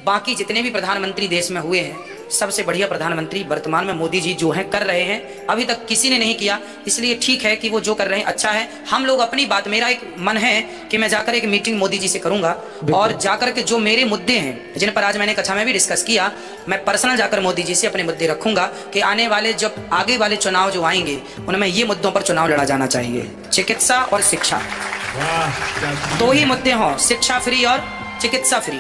बाकी जितने भी प्रधानमंत्री देश में हुए हैं, सबसे बढ़िया प्रधानमंत्री वर्तमान में मोदी जी जो हैं कर रहे हैं, अभी तक किसी ने नहीं किया। इसलिए ठीक है कि वो जो कर रहे हैं अच्छा है। हम लोग अपनी बात, मेरा एक मन है कि मैं जाकर एक मीटिंग मोदी जी से करूंगा और जाकर के जो मेरे मुद्दे हैं जिन पर आज मैंने कक्षा में भी डिस्कस किया, मैं पर्सनल जाकर मोदी जी से अपने मुद्दे रखूंगा कि आने वाले जब आगे वाले चुनाव जो आएंगे उनमें ये मुद्दों पर चुनाव लड़ा जाना चाहिए। चिकित्सा और शिक्षा, दो ही मुद्दे हों, शिक्षा फ्री और चिकित्सा फ्री।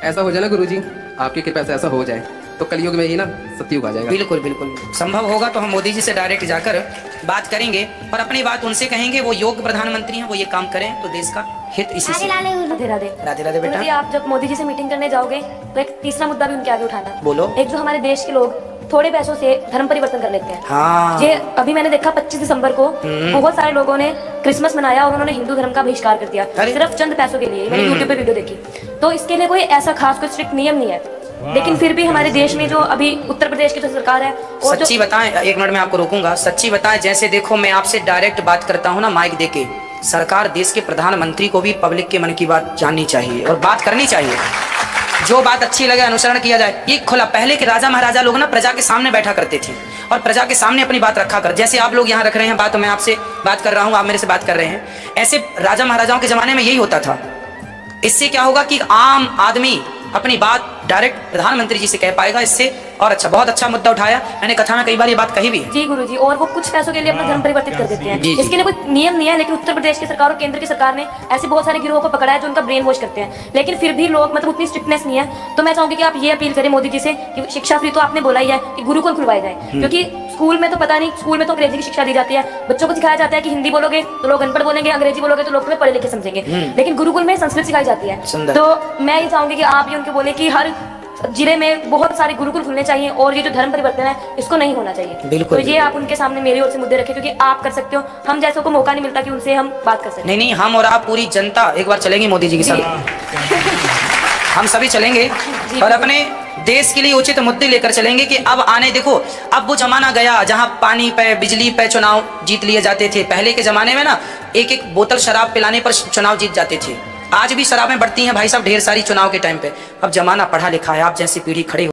ऐसा हो जाए ना गुरुजी, आपकी कृपा से ऐसा हो जाए तो कलयुग में ही ना सतयुग आ जाएगा। बिल्कुल बिल्कुल संभव होगा तो हम मोदी जी से डायरेक्ट जाकर बात करेंगे और अपनी बात उनसे कहेंगे। वो योग्य प्रधानमंत्री हैं, वो ये काम करें तो देश का हित इसी से। राधे राधे। राधे राधे बेटा। आप जब मोदी जी से मीटिंग करने जाओगे तो एक तीसरा मुद्दा भी उनके आगे उठाना। बोलो। एक जो हमारे देश के लोग थोड़े पैसों से धर्म परिवर्तन कर लेते हैं। हाँ। ये अभी मैंने देखा 25 दिसंबर को बहुत सारे लोगों ने क्रिसमस मनाया और उन्होंने हिंदू धर्म का बहिष्कार कर दिया सिर्फ चंद पैसों के लिए। मैंने यूट्यूब पे वीडियो देखी। तो इसके लिए कोई ऐसा खास कोई स्ट्रिक्ट नियम नहीं है, लेकिन फिर भी हमारे देश में जो अभी उत्तर प्रदेश की जो सरकार है और सच्ची बताएं, एक मिनट में आपको रोकूंगा, सच्ची बताएं। जैसे देखो मैं आपसे डायरेक्ट बात करता हूँ ना माइक देके, सरकार देश के प्रधानमंत्री को भी पब्लिक के मन की बात जाननी चाहिए और बात करनी चाहिए। जो बात अच्छी लगे अनुसरण किया जाए। ये खुला, पहले के राजा महाराजा लोग ना प्रजा के सामने बैठा करते थे और प्रजा के सामने अपनी बात रखा कर। जैसे आप लोग यहाँ रख रहे हैं बात, तो मैं आपसे बात कर रहा हूँ, आप मेरे से बात कर रहे हैं। ऐसे राजा महाराजाओं के जमाने में यही होता था। इससे क्या होगा कि आम आदमी अपनी बात डायरेक्ट प्रधानमंत्री जी से कह पाएगा। इससे और अच्छा, बहुत अच्छा मुद्दा उठाया। मैंने कथा में कई बार ये बात कही भी है। जी गुरुजी, और वो कुछ पैसों के लिए अपना धर्म परिवर्तित कर देते हैं। इसके लिए कोई नियम नहीं है, लेकिन उत्तर प्रदेश की सरकार और केंद्र की सरकार ने ऐसे बहुत सारे गिरोह को पकड़ा है जो उनका ब्रेन वॉश करते हैं, लेकिन फिर भी लोग मतलब उतनी स्ट्रिक्टनेस नहीं है। तो मैं चाहूंगी कि आप ये अपील करें मोदी जी से कि शिक्षा फ्री तो आपने बोला ही है कि गुरुकुल खुलवाए जाए, क्योंकि स्कूल में तो पता नहीं, स्कूल में तो अंग्रेजी की शिक्षा दी जाती है। बच्चों को सिखाया जाता है कि हिंदी बोलोगे तो लोग अनपढ़ बोलेंगे, अंग्रेजी बोलोगे तो लोग तुम्हें पढ़े लिखे समझेंगे, लेकिन गुरुकुल में संस्कृत सिखाई जाती है। तो मैं ये चाहूंगी कि आप ये उनको बोले कि हर जिले में बहुत सारे गुरुकुल खुलने चाहिए और ये जो धर्म परिवर्तन है इसको नहीं होना चाहिए। बिल्कुल। तो ये आप उनके सामने मेरी ओर से मुद्दे रखें, क्योंकि आप कर सकते हो, हम जैसों को मौका नहीं मिलता कि उनसे हम बात कर सकें। नहीं नहीं, हम और आप पूरी जनता एक बार चलेंगे मोदी जी के साथ। हम सभी चलेंगे और अपने देश के लिए उचित मुद्दे लेकर चलेंगे कि अब आने, देखो अब वो जमाना गया जहां पानी पे बिजली पे चुनाव जीत लिए जाते थे। पहले के जमाने में ना एक एक बोतल शराब पिलाने पर चुनाव जीत जाते थे। आज भी शराबें बढ़ती हैं भाई साहब ढेर सारी चुनाव के टाइम पे। अब जमाना पढ़ा लिखा है, आप जैसी पीढ़ी खड़ी